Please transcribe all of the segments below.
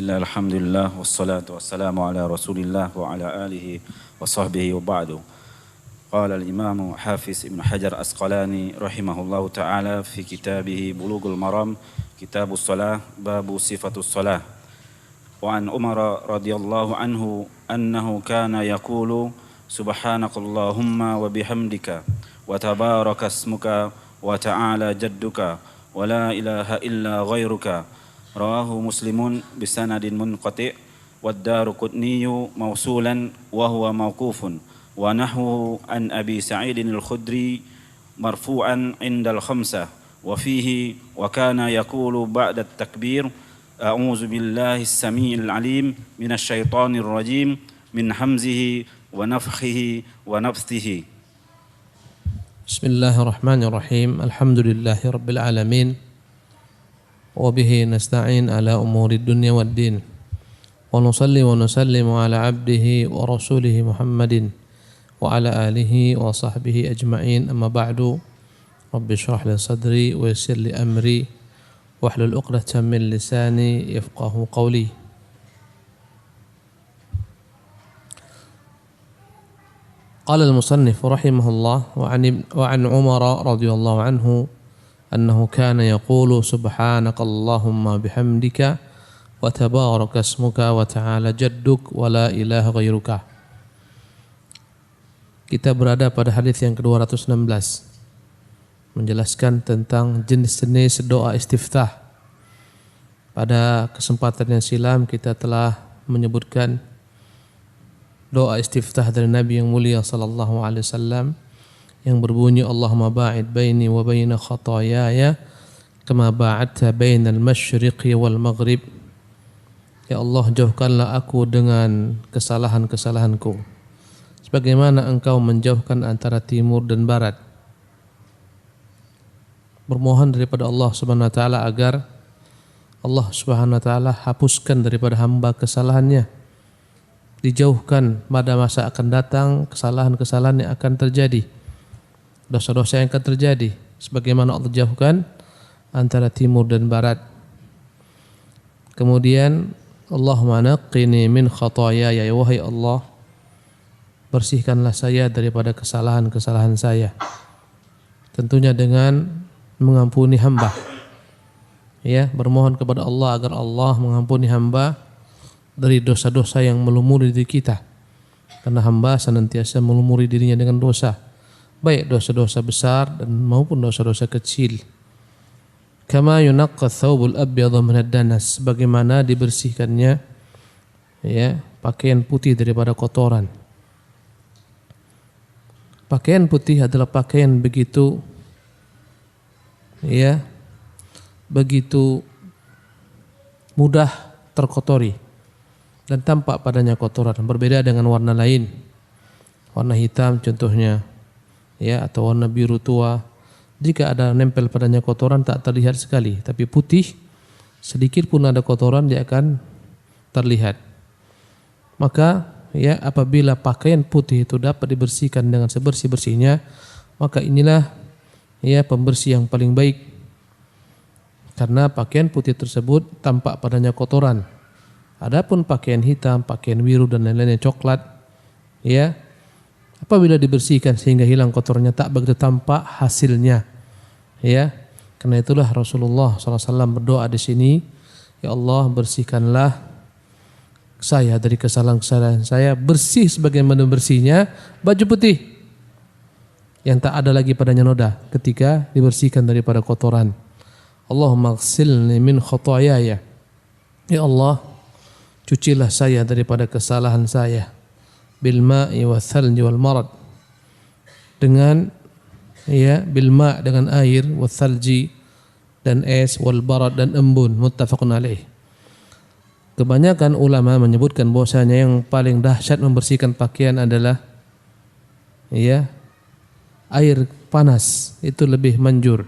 Bismillah, alhamdulillah, wassalatu wassalamu ala rasulillah wa ala alihi wa sahbihi wa ba'du. Qala al-imamu Hafiz Ibn Hajar Asqalani rahimahullahu ta'ala fi kitabih Bulughul Maram, kitabus salah, babu sifatus salah. Wa an Umar radhiyallahu anhu annahu kana yaqulu subhanakallahumma wa bihamdika wa tabaraka ismuka wa ta'ala jadduka wa la ilaha illa ghairuka. Rawahu Muslimun bisanadin munqati' wad Daruqutni mausulan wa huwa mauqufun wa nahwuhu an Abi Sa'idin al-Khudri marfu'an 'inda al-khamsah wa fihi wa kana yaqulu ba'da at-takbir a'udzu billahi as-sami'il 'alim minasy syaithanir rajim min hamzihi wa nafthihi wa nafthihi. Bismillahirrahmanirrahim. Alhamdulillahirabbil alamin. Wa bihi nasta'in ala umurid dunya waddin. Wa nusalli wa nusallimu ala abdihi wa rasulihi Muhammadin wa ala alihi wa sahbihi ajma'in. Amma ba'du. Rabbi shrah li sadri wa yassir li amri wahlul 'uqdatam min lisani yafqahu qawli. Qala al-musannif rahimahullah wa 'an Umar radhiyallahu anhu أنه كان يقول سبحانك اللهم بحمدك وتبارك اسمك وتعالى جدك ولا إله غيرك. Kita berada pada hadis yang ke-216 menjelaskan tentang jenis-jenis doa istiftah. Pada kesempatan yang silam kita telah menyebutkan doa istiftah dari Nabi yang mulia sallallahu alaihi wasallam yang berbunyi Allahumma ba'id baini wa baina khataayaya kama ba'adta bainal masyriqi wal maghrib. Ya Allah, jauhkanlah aku dengan kesalahan-kesalahanku sebagaimana engkau menjauhkan antara timur dan barat. Bermohon daripada Allah Subhanahu wa taala agar Allah Subhanahu wa taala hapuskan daripada hamba kesalahannya, dijauhkan pada masa akan datang kesalahan-kesalahan yang akan terjadi, dosa-dosa yang akan terjadi sebagaimana Allah jauhkan antara timur dan barat. Kemudian Allahumma naqqini min khataayaya, ya wahai Allah, bersihkanlah saya daripada kesalahan-kesalahan saya, tentunya dengan mengampuni hamba. Ya, bermohon kepada Allah agar Allah mengampuni hamba dari dosa-dosa yang melumuri diri kita, karena hamba senantiasa melumuri dirinya dengan dosa, baik dosa-dosa besar dan maupun dosa-dosa kecil. Kama yunaqqa thawbul abyadha minad danas, bagaimana dibersihkannya ya pakaian putih daripada kotoran. Pakaian putih adalah pakaian begitu mudah terkotori dan tampak padanya kotoran, berbeda dengan warna lain. Warna hitam contohnya, ya, atau warna biru tua, jika ada nempel padanya kotoran tak terlihat sekali, tapi putih sedikit pun ada kotoran dia akan terlihat. Maka ya, apabila pakaian putih itu dapat dibersihkan dengan sebersih-bersihnya, maka inilah ya pembersih yang paling baik, karena pakaian putih tersebut tampak padanya kotoran. Adapun pakaian hitam, pakaian biru dan lain-lainnya, coklat, ya, apabila dibersihkan sehingga hilang kotornya tak begitu tampak hasilnya, ya. Karena itulah Rasulullah SAW berdoa di sini, ya Allah, bersihkanlah saya dari kesalahan-kesalahan saya, bersih sebagaimana bersihnya baju putih yang tak ada lagi padanya noda ketika dibersihkan daripada kotoran. Allahumma ighsilni min khataayaya, ya Allah, cucilah saya daripada kesalahan saya, bil ma'i wa thalji wal marad, dengan ya bil ma' dengan air, wa thalji dan es, wal barad dan embun, muttafaqun alaih. Kebanyakan ulama menyebutkan bahwasanya yang paling dahsyat membersihkan pakaian adalah ya air panas, itu lebih manjur.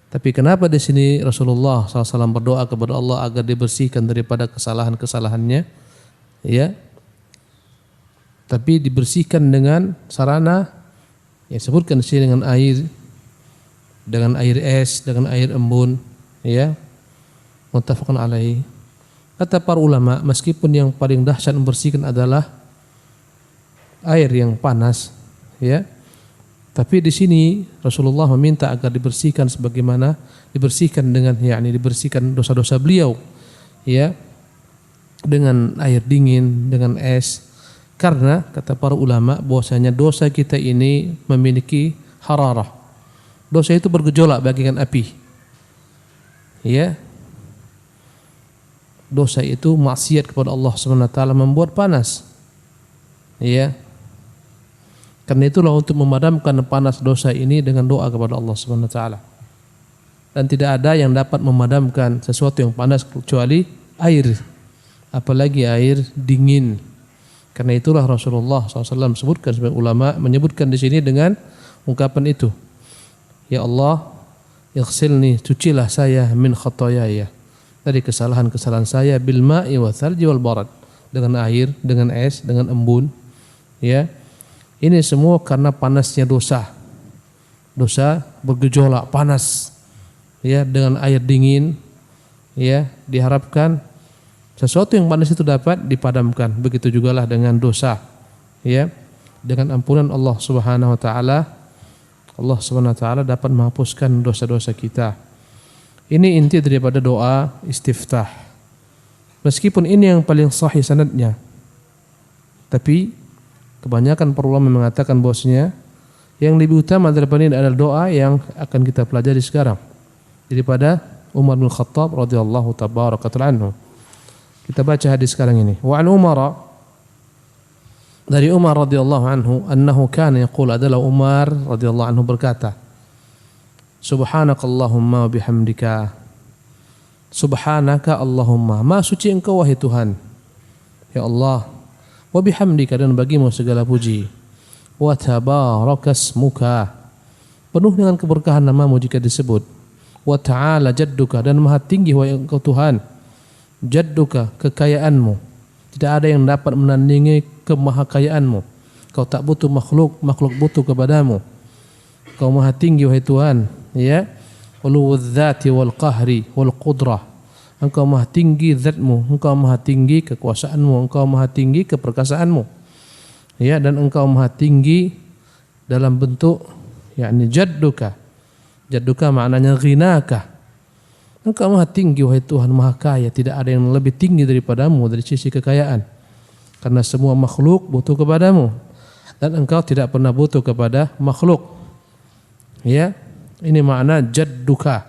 Tapi kenapa di sini Rasulullah SAW berdoa kepada Allah agar dibersihkan daripada kesalahan-kesalahannya, ya? Tapi dibersihkan dengan sarana yang disebutkan di sini, dengan air es, dengan air embun, ya, muttafaqun alaih. Kata para ulama, meskipun yang paling dahsyat membersihkan adalah air yang panas, ya. Tapi di sini Rasulullah meminta agar dibersihkan sebagaimana dibersihkan dengan dibersihkan dosa-dosa beliau, ya, dengan air dingin, dengan es. Karena kata para ulama bahwasanya dosa kita ini memiliki hararah. Dosa itu bergejolak bagaikan api. Ya. Dosa itu maksiat kepada Allah Subhanahu wa taala membuat panas. Ya. Karena itulah untuk memadamkan panas dosa ini dengan doa kepada Allah Subhanahu wa taala. Dan tidak ada yang dapat memadamkan sesuatu yang panas kecuali air. Apalagi air dingin. Karena itulah Rasulullah SAW sebutkan, sebagai ulama menyebutkan di sini dengan ungkapan itu. Ya Allah, ighsilni, cucilah saya min khotoyaya, dari kesalahan-kesalahan saya, bil ma'i wa thalji wal barad, dengan air, dengan es, dengan embun. Ya. Ini semua karena panasnya dosa. Dosa bergejolak, panas. Ya, dengan air dingin, ya, diharapkan sesuatu yang panas itu dapat dipadamkan. Begitu jugalah dengan dosa. Ya. Dengan ampunan Allah Subhanahu wa taala, Allah Subhanahu wa taala dapat menghapuskan dosa-dosa kita. Ini inti daripada doa istiftah. Meskipun ini yang paling sahih sanadnya, tapi kebanyakan para ulama mengatakan bahwasanya yang lebih utama daripada ini adalah doa yang akan kita pelajari sekarang, daripada Umar bin Khattab radhiyallahu tabaraka anhu. Kita baca hadis sekarang ini. Wa an Umar, dari Umar radhiyallahu anhu, annahu kana yaqul, adalah Umar radhiyallahu anhu berkata, Subhanakallahumma wa bihamdika, Subhanaka Allahumma, maha suci engkau wahai Tuhan, ya Allah, wa bihamdika, dan bagimu segala puji, wa tabarakasmuka, penuh dengan keberkahan namamu jika disebut, wa ta'ala jadduka, dan maha tinggi wahai engkau Tuhan, jadduka, kekayaanmu, tidak ada yang dapat menandingi kemahakayaanmu, kau tak butuh makhluk butuh kepadamu, kau maha tinggi wahai Tuhan, ya, uluwudz dzati wal qahri wal qudrah, engkau maha tinggi zatmu, engkau maha tinggi kekuasaanmu, engkau maha tinggi keperkasaanmu, ya, dan engkau maha tinggi dalam bentuk jadduka. Jadduka maknanya ghinaka, engkau maha tinggi wahai Tuhan, maha kaya, tidak ada yang lebih tinggi daripadamu dari sisi kekayaan, karena semua makhluk butuh kepadamu dan engkau tidak pernah butuh kepada makhluk. Ya, ini makna jadduka.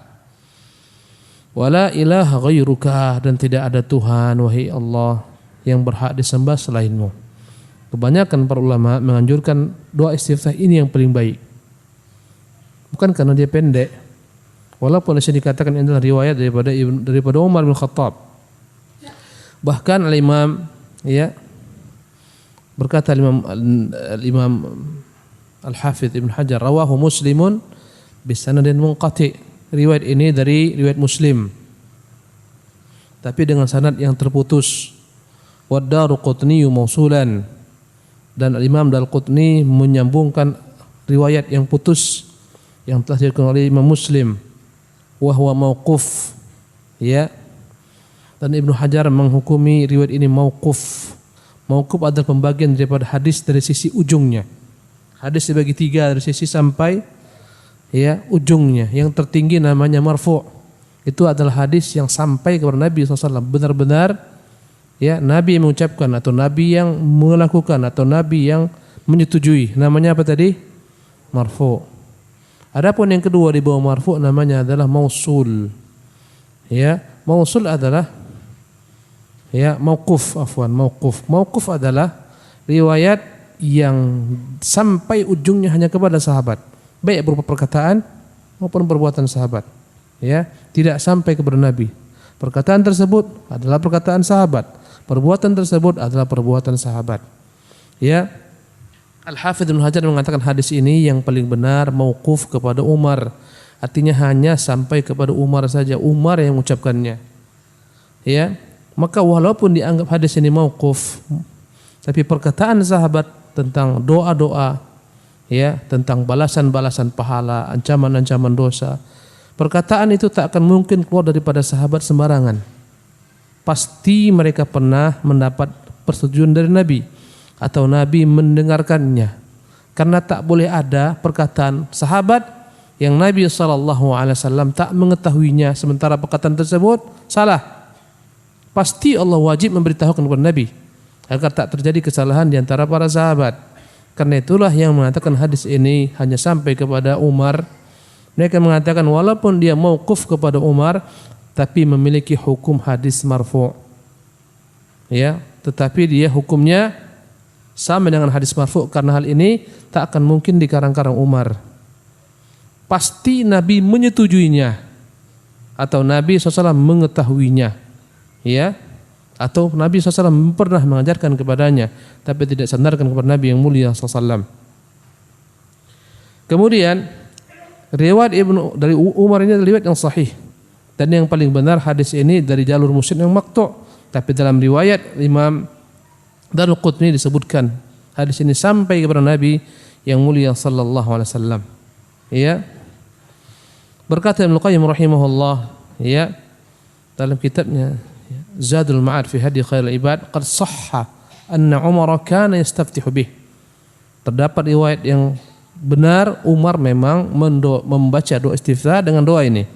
Wala ilaha ghairuka, dan tidak ada Tuhan wahai Allah yang berhak disembah selainmu. Kebanyakan para ulama menganjurkan doa istiftah ini yang paling baik. Bukan karena dia pendek, walaupun disini dikatakan ini adalah riwayat daripada Umar bin Khattab. Bahkan al-Imam, ya, berkata al-Imam Al-Hafidz Ibn Hajar, rawahu Muslimun bisanadin munqati, riwayat ini dari riwayat Muslim tapi dengan sanad yang terputus. Wa Daruqutni mausulan, dan Imam Daruqutni menyambungkan riwayat yang putus yang telah diriwayatkan oleh Imam Muslim, wa huwa mauquf, ya. Dan Ibnu Hajar menghukumi riwayat ini mauquf. Mauquf adalah pembagian daripada hadis dari sisi ujungnya. Hadis dibagi tiga dari sisi sampai, ya, ujungnya. Yang tertinggi namanya marfu'. Itu adalah hadis yang sampai kepada Nabi SAW. Benar-benar, ya, Nabi yang mengucapkan atau Nabi yang melakukan atau Nabi yang menyetujui. Namanya apa tadi? Marfu'. Adapun yang kedua di bawah marfu' namanya adalah mausul. Ya, mausul adalah, ya, mauquf, afwan, mauquf. Mauquf adalah riwayat yang sampai ujungnya hanya kepada sahabat, baik berupa perkataan maupun perbuatan sahabat, ya, tidak sampai kepada Nabi. Perkataan tersebut adalah perkataan sahabat, perbuatan tersebut adalah perbuatan sahabat, ya. Al-Hafidz Ibnu Hajar mengatakan hadis ini yang paling benar mauquf kepada Umar, artinya hanya sampai kepada Umar saja, Umar yang mengucapkannya, ya. Maka walaupun dianggap hadis ini mauquf, tapi perkataan sahabat tentang doa-doa, ya, tentang balasan-balasan pahala, ancaman-ancaman dosa, perkataan itu tak akan mungkin keluar daripada sahabat sembarangan. pasti mereka pernah mendapat persetujuan dari Nabi atau Nabi mendengarkannya. Karena tak boleh ada perkataan sahabat yang Nabi SAW tak mengetahuinya sementara perkataan tersebut salah. Pasti Allah wajib memberitahukan kepada Nabi agar tak terjadi kesalahan di antara para sahabat. Karena itulah yang mengatakan hadis ini hanya sampai kepada Umar. Mereka mengatakan walaupun dia mauquf kepada Umar, tapi memiliki hukum hadis marfu'. Ya, tetapi dia hukumnya sama dengan hadis marfu' karena hal ini tak akan mungkin dikarang-karang Umar. Pasti Nabi menyetujuinya atau Nabi SAW mengetahuinya, ya, atau Nabi SAW pernah mengajarkan kepadanya, tapi tidak sandarkan kepada Nabi yang mulia SAW. Kemudian riwayat dari Umar ini adalah riwayat yang sahih dan yang paling benar hadis ini dari jalur Muslim yang maqtu', tapi dalam riwayat Imam Daruqutni disebutkan hadis ini sampai kepada Nabi yang mulia sallallahu alaihi wasallam. Ya. Berkata Ibnu Qayyim rahimahullah, ya, dalam kitabnya Zadul Ma'ad fi Hadi Khairul Ibad, qad sahha anna Umar kana yastaftihu bih. Terdapat riwayat yang benar Umar memang membaca doa istiftah dengan doa ini.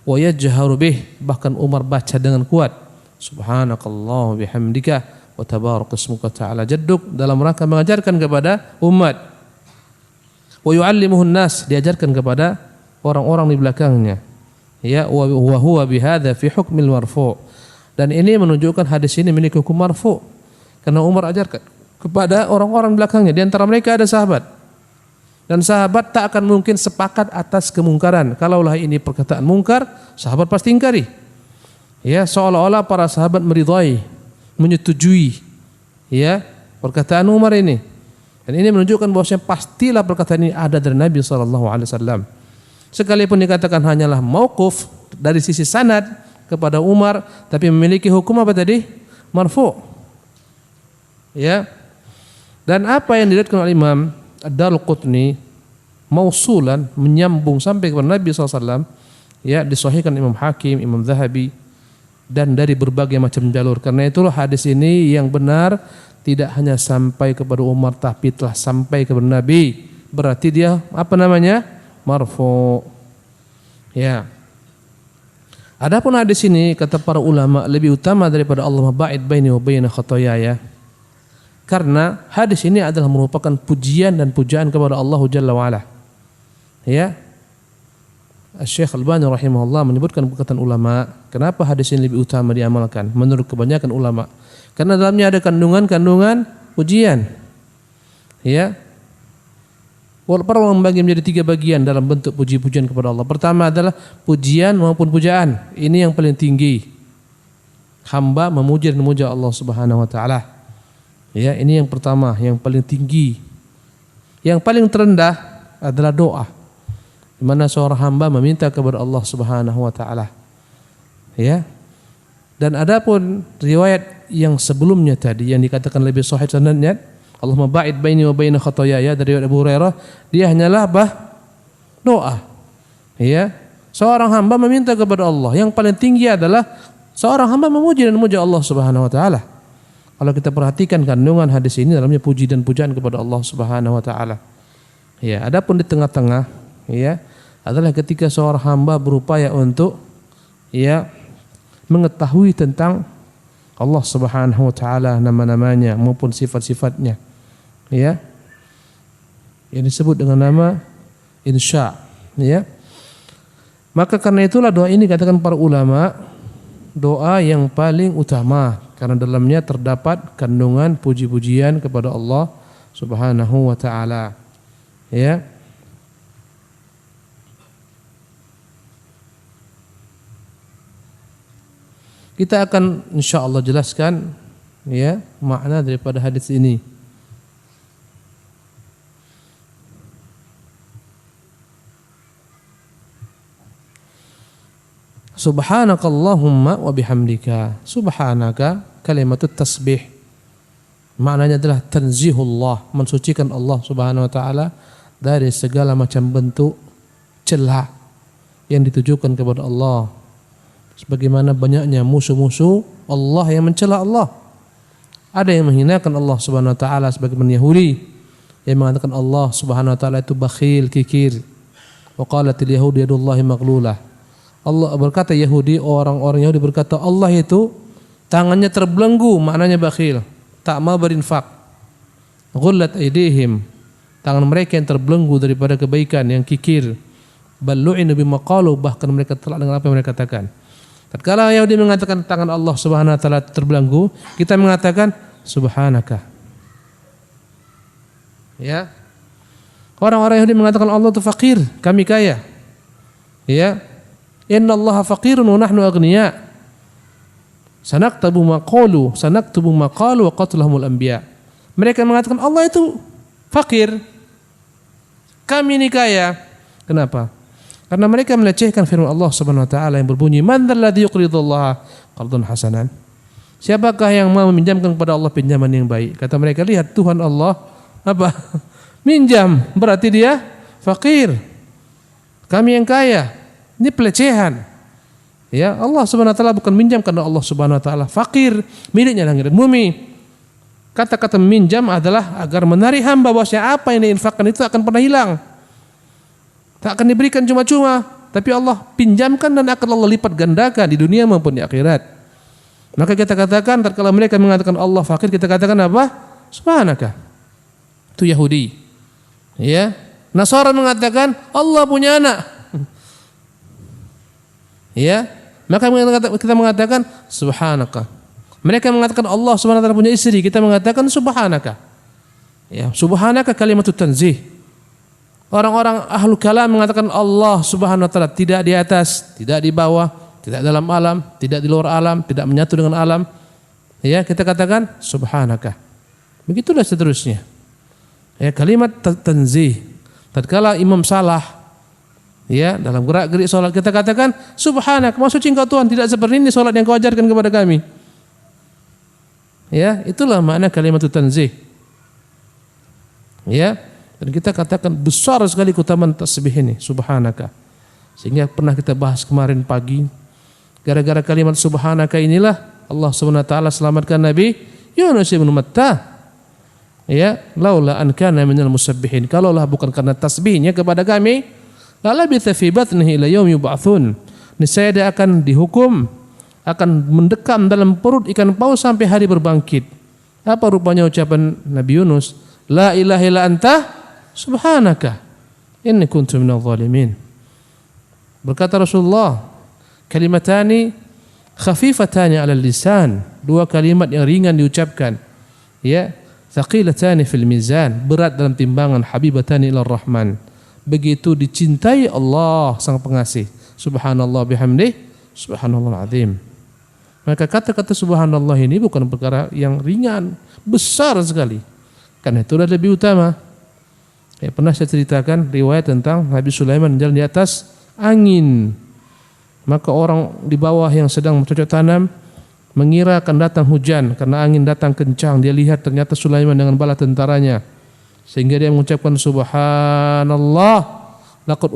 Wa yajharu bih, bahkan Umar baca dengan kuat. Subhanakallah bihamdika wa tabarakasmuka ta'ala jadduk, dalam rangka mengajarkan kepada umat. Wa yu'allimuhun nas, diajarkan kepada orang-orang di belakangnya. Ya, wa huwa bihadza fi hukmil marfu'. Dan ini menunjukkan hadis ini memiliki hukum marfu'. Karena Umar ajarkan kepada orang-orang belakangnya, di antara mereka ada sahabat. Dan sahabat tak akan mungkin sepakat atas kemungkaran. Kalaulah ini perkataan mungkar, sahabat pasti ingkari. Ya, seolah-olah para sahabat meridai, menyetujui, ya, perkataan Umar ini. Dan ini menunjukkan bahwasanya pastilah perkataan ini ada dari Nabi SAW. Sekalipun dikatakan hanyalah mauquf dari sisi sanad kepada Umar, tapi memiliki hukum apa tadi? Marfu'. Ya. Dan apa yang diriwayatkan oleh Imam Ad-Daruqutni mausulan, menyambung sampai kepada Nabi SAW, ya, disahihkan Imam Hakim, Imam Zahabi, dan dari berbagai macam jalur. Karena itulah hadis ini yang benar tidak hanya sampai kepada Umar, tapi telah sampai kepada Nabi. Berarti dia apa namanya? Marfu'. Ya. Adapun hadis ini kata para ulama lebih utama daripada Allahumma ba'id baini wa baina khotoyaya. Karena hadis ini adalah merupakan pujian dan pujaan kepada Allah Jalla wa Ala. Ya. Syekh Albani rahimahullah menyebutkan perkataan ulama, kenapa hadis ini lebih utama diamalkan menurut kebanyakan ulama? Karena dalamnya ada kandungan-kandungan pujian. Ya. Para ulama membagi menjadi 3 bagian dalam bentuk puji-pujian kepada Allah. Pertama adalah pujian maupun pujaan. Ini yang paling tinggi. Hamba memuji dan memuja Allah Subhanahu wa taala. Ya, ini yang pertama, yang paling tinggi. Yang paling terendah adalah doa, di mana seorang hamba meminta kepada Allah Subhanahu wa taala. Ya. Dan adapun riwayat yang sebelumnya tadi yang dikatakan lebih sahih sanadnya, Allahumma ba'id baini wa baina khotoyaya, dari Abu Hurairah, dia hanyalah doa. Ya. Seorang hamba meminta kepada Allah. Yang paling tinggi adalah seorang hamba memuji dan memuja Allah Subhanahu wa taala. Kalau kita perhatikan kandungan hadis ini dalamnya puji dan pujaan kepada Allah Subhanahu wa taala. Ya, adapun di tengah-tengah, ya, adalah ketika seorang hamba berupaya untuk, ya, mengetahui tentang Allah Subhanahu wa taala, nama-namanya maupun sifat-sifatnya. Ya. Yang disebut dengan nama insya, ya. Maka karena itulah doa ini katakan para ulama doa yang paling utama, karena dalamnya terdapat kandungan puji-pujian kepada Allah Subhanahu wa taala. Ya. Kita akan insyaallah jelaskan, ya, makna daripada hadis ini. Subhanakallahumma wa bihamdika. Subhanaka kalimatut tasbih. Maknanya adalah tanzihullah, mensucikan Allah Subhanahu wa taala dari segala macam bentuk celah yang ditujukan kepada Allah. Sebagaimana banyaknya musuh-musuh Allah yang mencela Allah. Ada yang menghinakan Allah Subhanahu wa taala sebagaimana Yahudi yang mengatakan Allah Subhanahu wa taala itu bakhil, kikir. Wa qalatil yahud yadullahi maghlulah. Allah berkata Yahudi, orang-orang Yahudi berkata Allah itu tangannya terbelenggu, maknanya bakhil, tak mau berinfak. Ghullat aydihim, tangan mereka yang terbelenggu daripada kebaikan, yang kikir. Bal lu'inu bima qalu, bahkan mereka telak dengan apa yang mereka katakan. Tatkala Yahudi mengatakan tangan Allah Subhanahu wa taala terbelenggu, kita mengatakan subhanaka. Ya. Orang-orang Yahudi mengatakan Allah itu fakir, kami kaya. Ya. Innallaha faqirun wa nahnu aghniya. Sanaktubu ma qalu wa qatlahumul anbiya. Mereka mengatakan Allah itu fakir, kami ini kaya. Kenapa? Karena mereka melecehkan firman Allah Subhanahu wa taala yang berbunyi, "Man dzalladzi yuqridullaha qardan hasanan?" Siapakah yang mau meminjamkan kepada Allah pinjaman yang baik? Kata mereka, lihat Tuhan Allah apa? Minjam, berarti dia fakir. Kami yang kaya. Ini pelecehan. Ya, Allah Subhanahu wa taala bukan minjam karena Allah Subhanahu wa taala fakir, miliknya langit dan bumi. Kata-kata minjam adalah agar menarik hamba bahwasanya apa yang diinfakkan itu akan pernah hilang. Tak akan diberikan cuma-cuma, tapi Allah pinjamkan dan akan Allah lipat gandakan di dunia maupun di akhirat. Maka kita katakan tatkala mereka mengatakan Allah fakir, kita katakan apa? Subhanaka. Itu Yahudi. Ya. Nasara mengatakan Allah punya anak. Ya. Maka kita mengatakan subhanaka. Mereka mengatakan Allah Subhanahu wa taala punya istri, kita mengatakan subhanaka. Ya, subhanaka kalimatut tanzih. Orang-orang ahlu kalam mengatakan Allah Subhanahu wa taala tidak di atas, tidak di bawah, tidak dalam alam, tidak di luar alam, tidak menyatu dengan alam. Ya, kita katakan subhanaka. Begitulah seterusnya. Ya, kalimat tanzih. Tatkala imam salah, ya, dalam gerak-gerik salat kita katakan subhanaka, maha suci Engkau Tuhan, tidak seperti ini salat yang Kau ajarkan kepada kami. Ya, itulah makna kalimat tanzih. Ya. Dan kita katakan besar sekali keutamaan tasbih ini, subhanaka. Sehingga pernah kita bahas kemarin pagi, gara-gara kalimat subhanaka inilah Allah Subhanahu wa taala selamatkan Nabi Yunus bin Matta. Ya, laula an kana minal musabbihin. Kalaulah bukan karena tasbihnya kepada kami, la labitha fi batnihi ila yaum yub'atsun. Niscaya dia akan dihukum, akan mendekam dalam perut ikan paus sampai hari berbangkit. Apa rupanya ucapan Nabi Yunus? La ilaha illa anta subhanaka inni kuntu minadh dhalimin. Berkata Rasulullah, kalimatani khafifatani 'ala lisan, dua kalimat yang ringan diucapkan, ya, thaqilatani fil mizan, berat dalam timbangan, habibatani ila rahman, begitu dicintai Allah sang pengasih. Subhanallah bihamdih, subhanallahul azim. Maka kata-kata subhanallah ini bukan perkara yang ringan, besar sekali. Karena itu lebih utama. Ya, pernah saya ceritakan riwayat tentang Nabi Sulaiman jalan di atas angin. Maka orang di bawah yang sedang bercocok tanam mengira akan datang hujan karena angin datang kencang. Dia lihat ternyata Sulaiman dengan bala tentaranya. Sehingga dia mengucapkan subhanallah, laqad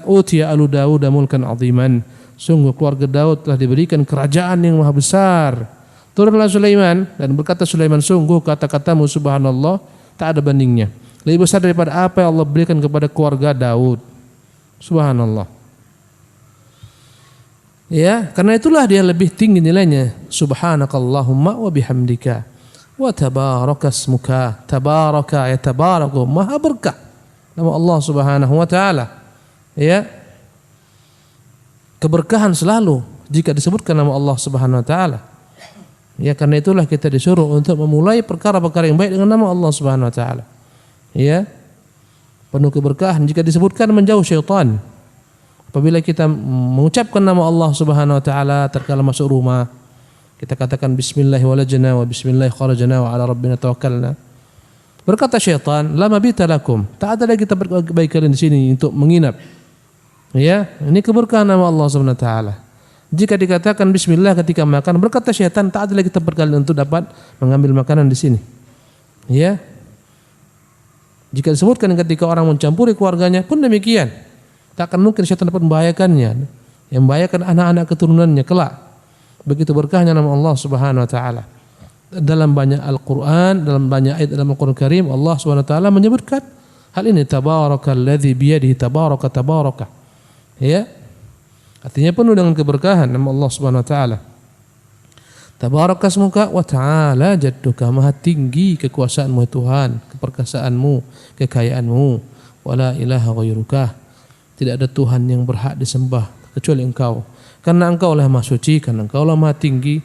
utiya alu Daud mulkan aziman. Sungguh keluarga Daud telah diberikan kerajaan yang maha besar. Turunlah Sulaiman dan berkata Sulaiman, sungguh kata-katamu subhanallah tak ada bandingnya. Lebih besar daripada apa yang Allah berikan kepada keluarga Daud. Subhanallah. Ya, karena itulah dia lebih tinggi nilainya. Subhanakallahumma wa bihamdika wa tabarakasmuka. Tabaraka ya tabaraku, maha berkah nama Allah Subhanahu wa taala. Ya. Keberkahan selalu jika disebutkan nama Allah Subhanahu wa taala. Ya, karena itulah kita disuruh untuk memulai perkara-perkara yang baik dengan nama Allah Subhanahu wa taala. Ya, penuh keberkahan jika disebutkan menjauh syaitan. Apabila kita mengucapkan nama Allah Subhanahu wa taala tatkala masuk rumah, kita katakan bismillah walajna wa bismillah kharajna wa ala rabbina tawakkalna. Berkata syaitan, la mabita lakum, tak ada lagi tempat bagi kalian di sini untuk menginap. Ya, ini keberkahan nama Allah Subhanahu wa taala. Jika dikatakan bismillah ketika makan, berkata syaitan, tak ada lagi tempat kalian untuk dapat mengambil makanan di sini. Ya. Jika disebutkan ketika orang mencampuri keluarganya pun demikian. Tak akan mungkin syaitan dapat membahayakannya. yang membahayakan anak-anak keturunannya kelak. Begitu berkahnya nama Allah Subhanahu wa taala. Dalam banyak Al-Qur'an, dalam banyak ayat dalam Al-Qur'an Karim, Allah Subhanahu wa taala menyebutkan hal ini, tabarakalladzi biyadihi tabaraka. Ya. Artinya penuh dengan keberkahan nama Allah Subhanahu wa taala. Tabaraka smuka wa ta'ala jadduka, maha tinggi kekuasaanmu Tuhan, keperkasaanmu, kekayaanmu. Wala ilaha ghairuka, tidak ada Tuhan yang berhak disembah kecuali Engkau. Karena Engkau lah maha suci, karena Engkau lah maha tinggi.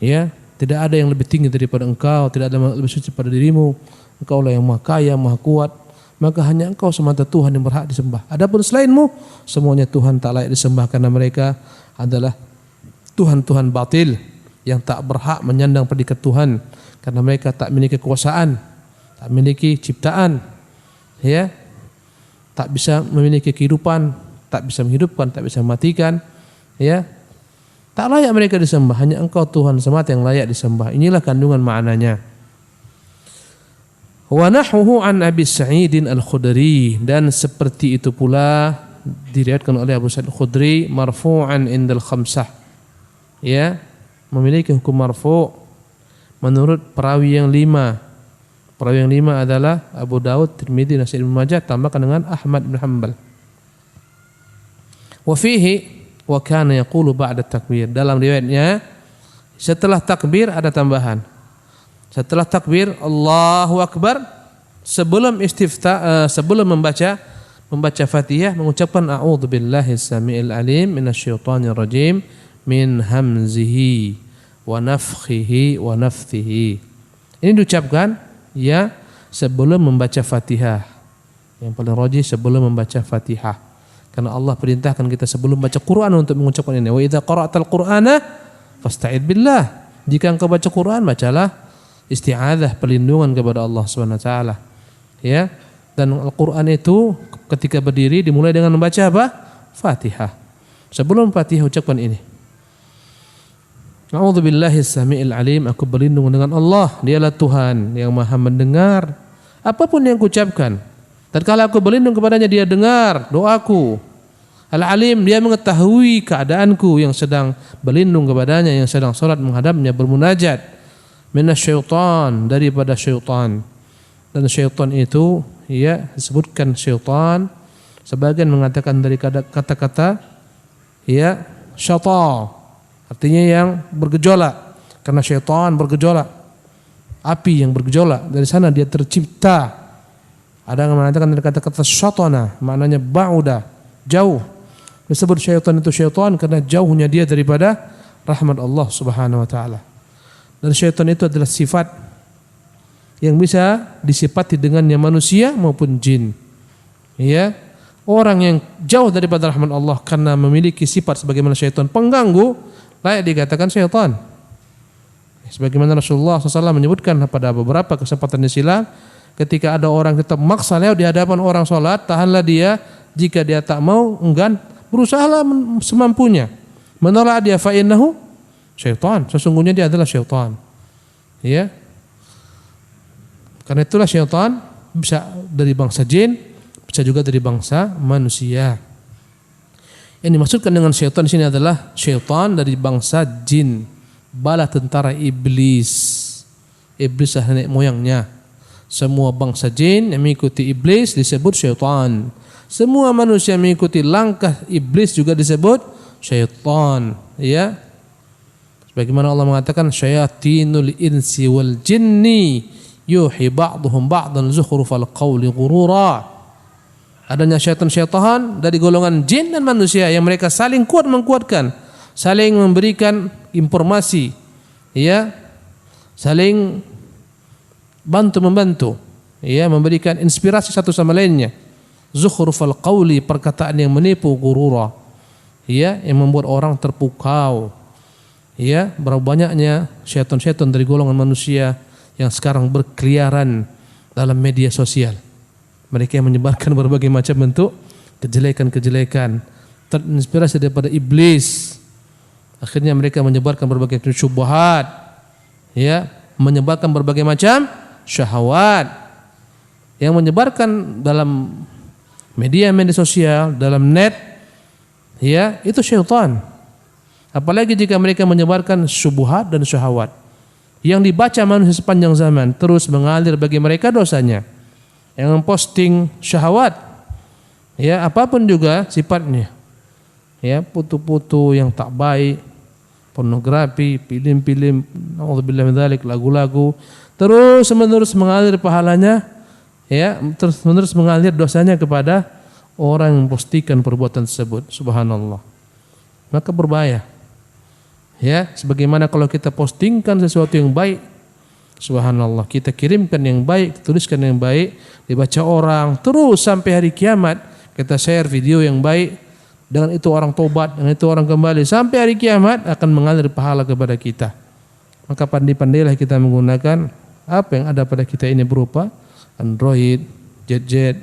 Ya, tidak ada yang lebih tinggi daripada Engkau, tidak ada yang lebih suci pada dirimu. Engkau lah yang maha kaya, maha kuat. Maka hanya Engkau semata Tuhan yang berhak disembah. Adapun selainmu, semuanya Tuhan tak layak disembah, karena mereka adalah Tuhan-Tuhan batil yang tak berhak menyandang predikat Tuhan, karena mereka tak memiliki kekuasaan, tak memiliki ciptaan, ya, tak bisa memiliki kehidupan, tak bisa menghidupkan, tak bisa mematikan, ya, tak layak mereka disembah. Hanya Engkau Tuhan semata yang layak disembah. Inilah kandungan maknanya. Wa nahwuhu an Abi Sa'id Al-Khudri, dan seperti itu pula diriwayatkan oleh Abu Sa'id Al-Khudri marfu'an indal khamsah, ya, memiliki hukum marfu' menurut perawi yang 5. Perawi yang 5 adalah Abu Daud, Tirmidzi, Nasai Ibnu Majah, tambahkan dengan Ahmad bin Hanbal. Wa fihi wa kana yaqulu ba'da takbir, dalam riwayatnya setelah takbir ada tambahan. Setelah takbir Allahu Akbar, sebelum sebelum membaca Fatihah mengucapkan a'udzubillahi samiil alim minasyaitonir rajim min hamzihi wa nafthihi wa nafthihi. Ini diucapkan ya sebelum membaca Fatihah. Yang paling rajih sebelum membaca Fatihah. Karena Allah perintahkan kita sebelum baca Quran untuk mengucapkan ini. Wa idza qara'tal Qur'ana fasta'id billah. Jika engkau baca Quran, bacalah isti'adzah, perlindungan kepada Allah Subhanahu wa taala. Ya. Dan Al-Qur'an itu ketika berdiri dimulai dengan membaca apa? Fatihah. Sebelum Fatihah ucapkan ini. A'udzubillahi samiil alim, aku berlindung dengan Allah, dialah Tuhan yang maha mendengar apapun yang kuucapkan. Dan kalau aku berlindung kepadanya, dia dengar doaku. Al-alim, dia mengetahui keadaanku yang sedang berlindung kepadanya, yang sedang salat menghadapnya bermunajat. Minasyaitan, daripada syaitan. Dan syaitan itu ya disebutkan syaitan, sebagian mengatakan dari kata-kata ya syaitan, artinya yang bergejolak, karena syaitan bergejolak, api yang bergejolak, dari sana dia tercipta. Ada yang mengatakan dari kata-kata syaitana, maknanya ba'uda, jauh. Disebut syaitan itu syaitan karena jauhnya dia daripada rahmat Allah Subhanahu wa taala. Dan syaitan itu adalah sifat yang bisa disifati dengannya manusia maupun jin. Ya, orang yang jauh daripada rahmat Allah karena memiliki sifat sebagaimana syaitan pengganggu, layak dikatakan syaitan. Sebagaimana Rasulullah SAW menyebutkan pada beberapa kesempatan silam, ketika ada orang tetap maksa lewat di hadapan orang sholat, tahanlah dia. Jika dia tak mau, enggan, berusahalah semampunya. Menolak dia, fa innahu syaitan, sesungguhnya dia adalah syaitan. Ya. Karena itulah syaitan bisa dari bangsa jin, bisa juga dari bangsa manusia. Yang dimaksudkan dengan syaitan di sini adalah syaitan dari bangsa jin, bala tentara iblis. Iblis adalah nenek moyangnya. Semua bangsa jin yang mengikuti iblis disebut syaitan. Semua manusia yang mengikuti langkah iblis juga disebut syaitan. Ya. Sebagaimana Allah mengatakan syayatinul insi wal jinni yuhi ba'duhum ba'dan zukhrufal qawli ghurura. Adanya syaitan-syaitan dari golongan jin dan manusia yang mereka saling kuat menguatkan, saling memberikan informasi, ya, saling bantu-membantu, ya, memberikan inspirasi satu sama lainnya. Zukhrufal qawli, perkataan yang menipu, ghurura, ya, yang membuat orang terpukau. Ya, berapa banyaknya syaitan-syaitan dari golongan manusia yang sekarang berkeliaran dalam media sosial. Mereka yang menyebarkan berbagai macam bentuk kejelekan-kejelekan, terinspirasi daripada iblis. Akhirnya mereka menyebarkan berbagai syubhat, ya, menyebarkan berbagai macam syahwat, yang menyebarkan dalam media sosial, dalam net, Ya, itu syaitan. Apalagi jika mereka menyebarkan syubhat dan syahwat yang dibaca manusia sepanjang zaman, terus mengalir bagi mereka dosanya. Yang memposting syahwat, ya apapun juga sifatnya, ya foto-foto yang tak baik, pornografi, film-film, naudzubillah min dzalik, lagu-lagu, terus menerus mengalir pahalanya, ya terus menerus mengalir dosanya kepada orang yang mempostingkan perbuatan tersebut. Subhanallah. Maka berbahaya. Ya, sebagaimana kalau kita postingkan sesuatu yang baik, subhanallah, kita kirimkan yang baik, tuliskan yang baik, dibaca orang, terus sampai hari kiamat kita share video yang baik, dengan itu orang tobat, dengan itu orang kembali, sampai hari kiamat akan mengalir pahala kepada kita. Maka pandai-pandailah kita menggunakan apa yang ada pada kita ini berupa Android, jet,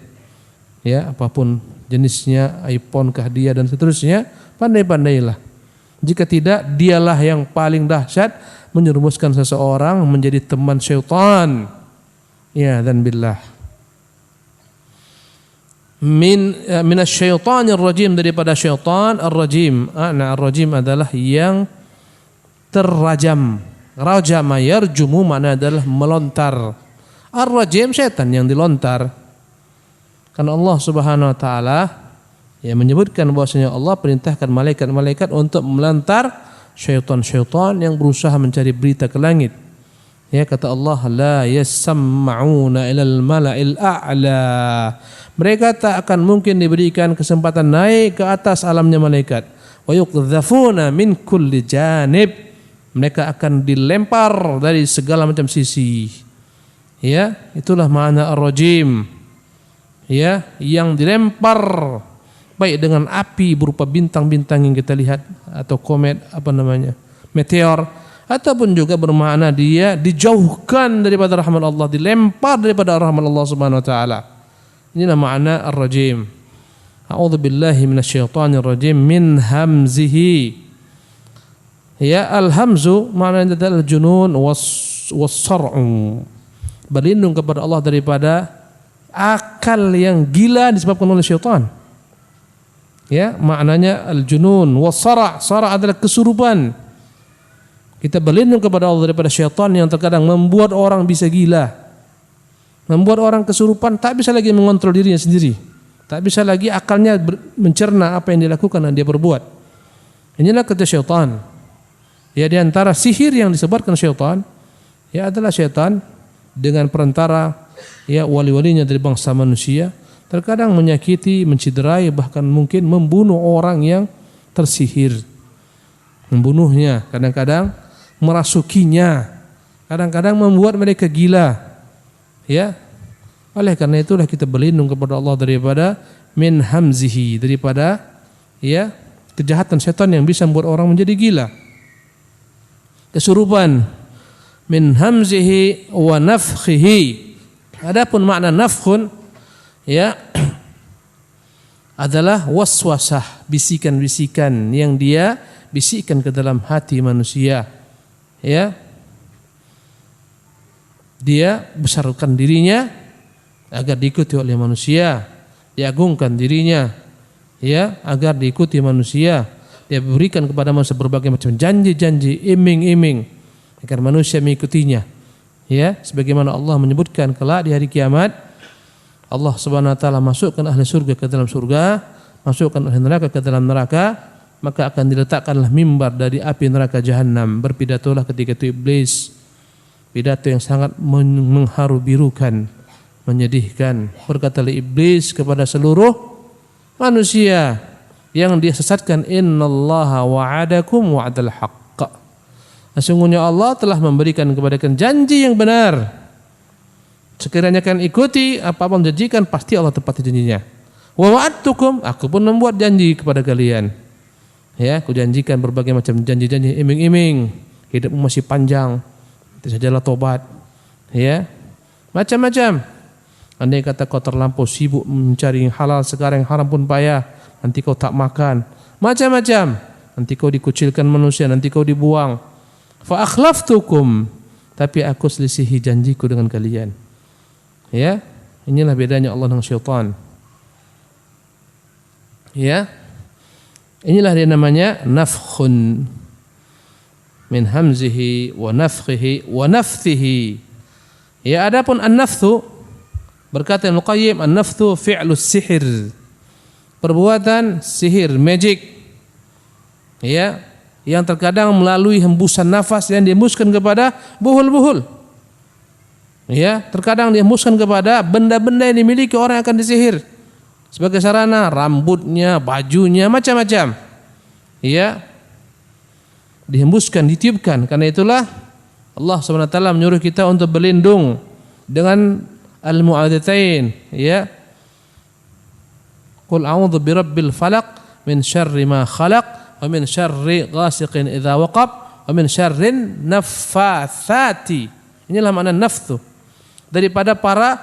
ya apapun jenisnya, iPhone, hadiah dan seterusnya, pandai-pandailah. Jika tidak, dialah yang paling dahsyat menyerumuskan seseorang menjadi teman syaitan. Ya dan billah. Minasyaitonir rajim, daripada syaitan ar-rajim. Ar-rajim adalah yang terrajam. Rajama yarjumu makna adalah melontar. Ar-rajim syaitan yang dilontar. Karena Allah Subhanahu wa taala ya menyebutkan bahwasanya Allah perintahkan malaikat-malaikat untuk melontar syaitan-syaitan yang berusaha mencari berita ke langit. Ya kata Allah, la yasma'una ilal mala'il a'la. Mereka tak akan mungkin diberikan kesempatan naik ke atas alamnya malaikat. Wa yuqdzafuna min kulli janib. Mereka akan dilempar dari segala macam sisi. Ya, itulah makna ar-rajim. Ya, yang dilempar baik dengan api berupa bintang-bintang yang kita lihat atau komet meteor, ataupun juga bermakna dia dijauhkan daripada rahmat Allah, dilempar daripada rahmat Allah Subhanahu wa taala. Inilah makna ar-rajim. A'udzu billahi minasyaitonir rajim min hamzihi. Ya, al-hamzu maknanya adalah junun was-sar'u. Berlindung kepada Allah daripada akal yang gila disebabkan oleh syaitan. Ya, maknanya al-junun was-sara'. Sara' adalah kesurupan. Kita berlindung kepada Allah daripada syaitan yang terkadang membuat orang bisa gila. Membuat orang kesurupan, tak bisa lagi mengontrol dirinya sendiri. Tak bisa lagi akalnya mencerna apa yang dilakukan dan dia berbuat. Inilah kata syaitan. Ya, di antara sihir yang disebarkan syaitan, ya adalah syaitan dengan perantara ya wali-walinya dari bangsa manusia, terkadang menyakiti, menciderai, bahkan mungkin membunuh orang yang tersihir. Membunuhnya, kadang-kadang merasukinya, kadang-kadang membuat mereka gila. Ya. Oleh karena itulah kita berlindung kepada Allah daripada min hamzihi, daripada ya kejahatan setan yang bisa membuat orang menjadi gila. Kesurupan. Min hamzihi wa nafkhihi. Adapun makna nafkhun ya adalah waswasah, bisikan-bisikan yang dia bisikkan ke dalam hati manusia. Ya. Dia besarkan dirinya agar diikuti oleh manusia, diagungkan dirinya ya agar diikuti manusia. Dia berikan kepada manusia berbagai macam janji-janji, iming-iming agar manusia mengikutinya. Ya, sebagaimana Allah menyebutkan kelak di hari kiamat, Allah Subhanahu wa taala masukkan ahli surga ke dalam surga, masukkan ahli neraka ke dalam neraka, maka akan diletakkanlah mimbar dari api neraka jahanam. Berpidatolah ketika itu iblis, pidato yang sangat mengharu-birukan, menyedihkan. Berkatalah iblis kepada seluruh manusia yang dia sesatkan, innallaha wa'adakum wa'dal haqq. Sesungguhnya Allah telah memberikan kepada kalian janji yang benar. Sekiranya kalian ikuti apa-apa yang janjikan, pasti Allah tepati janjinya. Wa wa'adtukum, aku pun membuat janji kepada kalian. Ya, aku janjikan berbagai macam janji-janji iming-iming, hidupmu masih panjang, nanti sajalah tobat. Ya, macam-macam. Andai kata kau terlampau sibuk mencari yang halal, sekarang yang haram pun payah, nanti kau tak makan. Macam-macam. Nanti kau dikucilkan manusia, nanti kau dibuang. Fa akhlaftukum, tapi aku selisihi janjiku dengan kalian. Ya, inilah bedanya Allah dengan syaitan. Ya, Inilah dia namanya nafkhun min hamzihi wa nafkhihi wa nafthihi. Ya, adapun an-nafthu, berkata Ibnu Qayyim, an-nafthu fi'lus sihir, perbuatan sihir, magic, ya, yang terkadang melalui hembusan nafas yang dihembuskan kepada buhul-buhul. Ya, terkadang dihembuskan kepada benda-benda yang dimiliki orang yang akan disihir sebagai sarana, rambutnya, bajunya, macam-macam. Ya, dihembuskan, ditiupkan. Karena itulah Allah SWT menyuruh kita untuk berlindung dengan al-mu'adzatain, ya. Qul a'udzu birabbil falaq min syarri ma khalaq wa min syarri ghasiqin idza waqab wa min syarrin naffatsati. Inilah makna nafthu, daripada para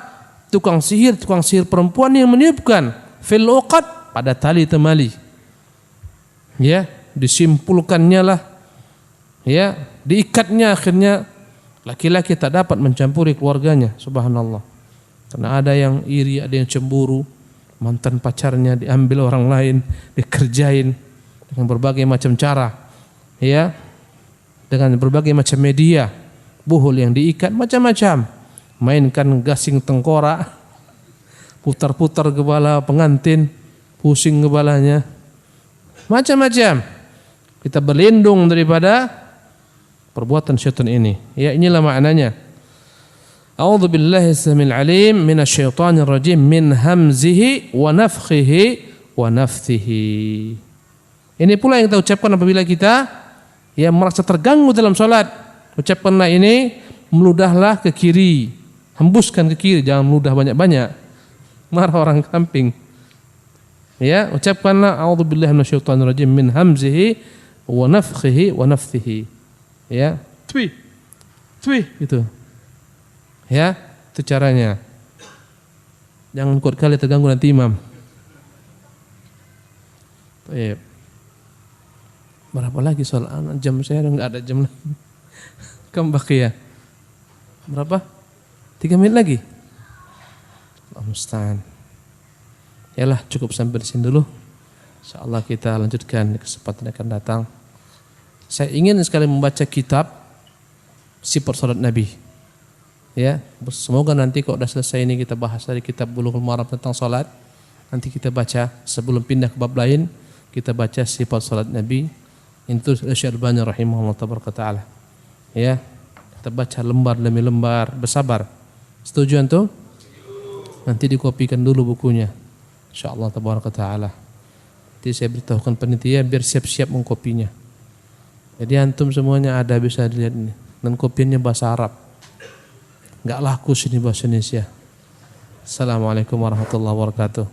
tukang sihir perempuan yang meniupkan fil uqad, pada tali temali. Ya, disimpulkannya lah, ya, diikatnya, akhirnya laki-laki tak dapat mencampuri keluarganya. Subhanallah. Karena ada yang iri, ada yang cemburu, mantan pacarnya diambil orang lain, dikerjain dengan berbagai macam cara, ya, dengan berbagai macam media, buhul yang diikat macam-macam, mainkan gasing tengkorak, putar-putar kepala pengantin, pusing kepalanya, macam-macam. Kita berlindung daripada perbuatan syaitan ini. Ya, inilah maknanya. A'udzu billahi samil alim minasyaitonir rajim min hamzihi wa nafthihi wa nafthihi. Ini pula yang kita ucapkan apabila kita yang merasa terganggu dalam salat. Ucapkanlah ini, meludahlah ke kiri, hembuskan ke kiri, jangan meludah banyak-banyak. Marah orang kamping. Ya, ucapkanlah a'udzu billahi minasyaitonir rajim min hamzihi wa nafthihi wa nafthihi. Ya, twi gitu. Ya, itu caranya. Jangan kuat kali terganggu nanti imam. Baik. Berapa lagi soal jam saya enggak ada jam lagi. Kam baqiya. Berapa? 3 menit lagi. Allah musta'an. Yalah, cukup sampai di sini dulu. Insyaallah kita lanjutkan di kesempatan yang akan datang. Saya ingin sekali membaca kitab sifat salat Nabi. Ya, semoga nanti kalau sudah selesai ini kita bahas dari kitab Bulughul Maram tentang salat. Nanti kita baca sebelum pindah ke bab lain, kita baca sifat salat Nabi. Itu Syekh Albani rahimahullah taala. Ya, kita baca lembar demi lembar, bersabar. Setuju antum? Nanti dikopikan dulu bukunya. Insyaallah taala. Nanti saya beritahukan panitia biar siap-siap mengkopinya. Jadi antum semuanya ada, bisa dilihat ini. Dan kopiannya bahasa Arab. Enggak laku sini bahasa Indonesia. Assalamualaikum warahmatullahi wabarakatuh.